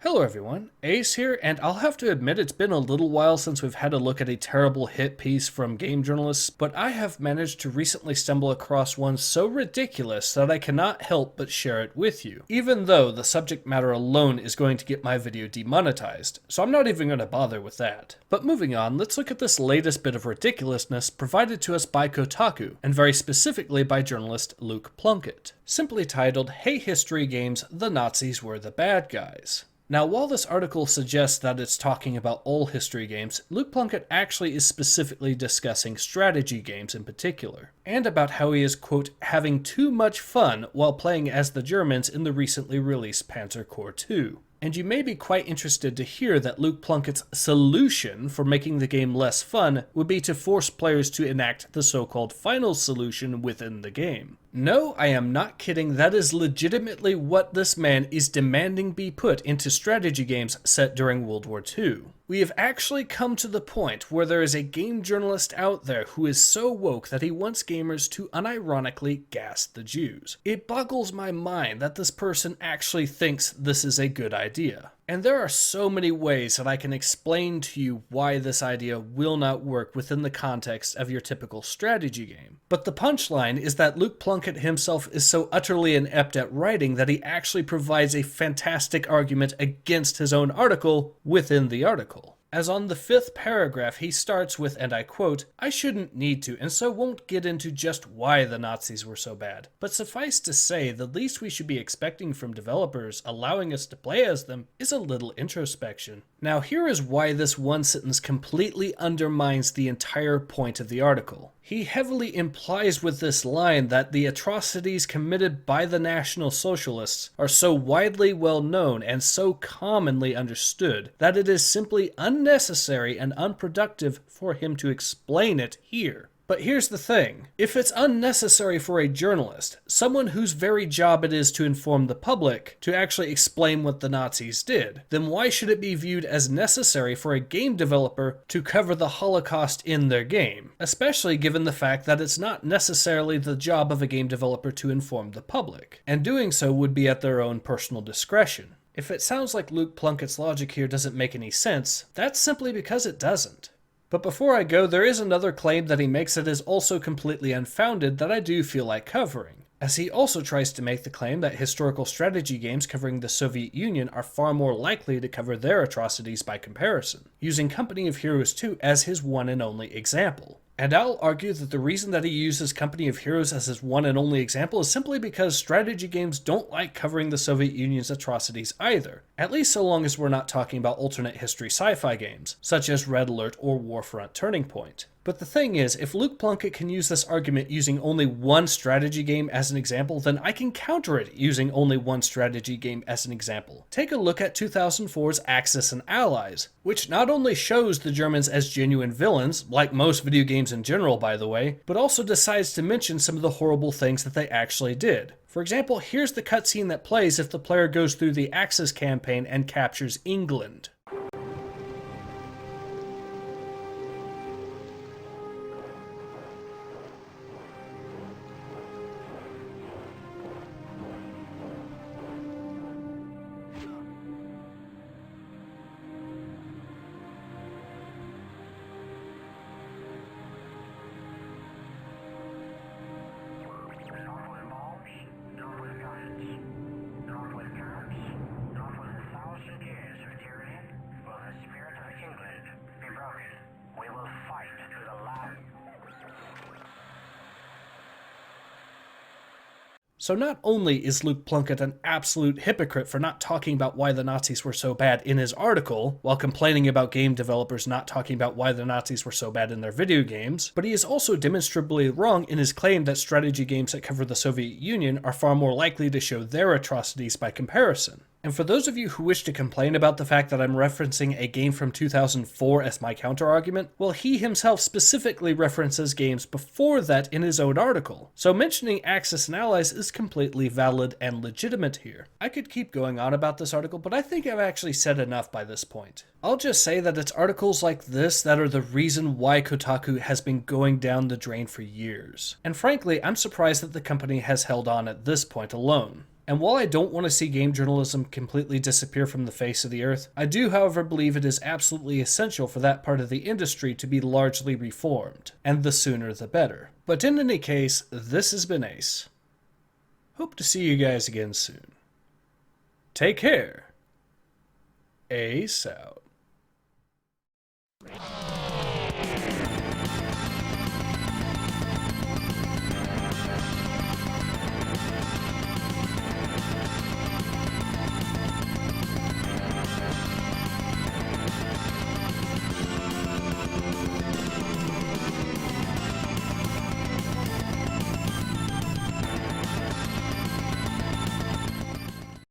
Hello everyone, Ace here, and I'll have to admit it's been a little while since we've had a look at a terrible hit piece from game journalists, but I have managed to recently stumble across one so ridiculous that I cannot help but share it with you, even though the subject matter alone is going to get my video demonetized, so I'm not even going to bother with that. But moving on, let's look at this latest bit of ridiculousness provided to us by Kotaku, and very specifically by journalist Luke Plunkett, simply titled, "Hey History Games, the Nazis Were the Bad Guys." Now, while this article suggests that it's talking about all history games, Luke Plunkett actually is specifically discussing strategy games in particular, and about how he is, quote, having too much fun while playing as the Germans in the recently released Panzer Corps II. And you may be quite interested to hear that Luke Plunkett's solution for making the game less fun would be to force players to enact the so-called final solution within the game. No, I am not kidding, that is legitimately what this man is demanding be put into strategy games set during World War II. We have actually come to the point where there is a game journalist out there who is so woke that he wants gamers to unironically gas the Jews. It boggles my mind that this person actually thinks this is a good idea. And there are so many ways that I can explain to you why this idea will not work within the context of your typical strategy game. But the punchline is that Luke Plunkett himself is so utterly inept at writing that he actually provides a fantastic argument against his own article within the article. As on the 5th paragraph, he starts with, and I quote, "I shouldn't need to, and so won't get into just why the Nazis were so bad. But suffice to say, the least we should be expecting from developers allowing us to play as them is a little introspection." Now here is why this one sentence completely undermines the entire point of the article. He heavily implies with this line that the atrocities committed by the National Socialists are so widely well known and so commonly understood that it is simply unnecessary and unproductive for him to explain it here. But here's the thing, if it's unnecessary for a journalist, someone whose very job it is to inform the public, to actually explain what the Nazis did, then why should it be viewed as necessary for a game developer to cover the Holocaust in their game? Especially given the fact that it's not necessarily the job of a game developer to inform the public, and doing so would be at their own personal discretion. If it sounds like Luke Plunkett's logic here doesn't make any sense, that's simply because it doesn't. But before I go, there is another claim that he makes that is also completely unfounded that I do feel like covering, as he also tries to make the claim that historical strategy games covering the Soviet Union are far more likely to cover their atrocities by comparison, using Company of Heroes 2 as his one and only example. And I'll argue that the reason that he uses Company of Heroes as his one and only example is simply because strategy games don't like covering the Soviet Union's atrocities either, at least so long as we're not talking about alternate history sci-fi games, such as Red Alert or Warfront Turning Point. But the thing is, if Luke Plunkett can use this argument using only one strategy game as an example, then I can counter it using only one strategy game as an example. Take a look at 2004's Axis and Allies, which not only shows the Germans as genuine villains, like most video games in general by the way, but also decides to mention some of the horrible things that they actually did. For example, here's the cutscene that plays if the player goes through the Axis campaign and captures England. So not only is Luke Plunkett an absolute hypocrite for not talking about why the Nazis were so bad in his article, while complaining about game developers not talking about why the Nazis were so bad in their video games, but he is also demonstrably wrong in his claim that strategy games that cover the Soviet Union are far more likely to show their atrocities by comparison. And for those of you who wish to complain about the fact that I'm referencing a game from 2004 as my counterargument, well, he himself specifically references games before that in his own article. So mentioning Axis and Allies is completely valid and legitimate here. I could keep going on about this article, but I think I've actually said enough by this point. I'll just say that it's articles like this that are the reason why Kotaku has been going down the drain for years. And frankly, I'm surprised that the company has held on at this point alone. And while I don't want to see game journalism completely disappear from the face of the earth, I do, however, believe it is absolutely essential for that part of the industry to be largely reformed, and the sooner the better. But in any case, this has been Ace. Hope to see you guys again soon. Take care. Ace out.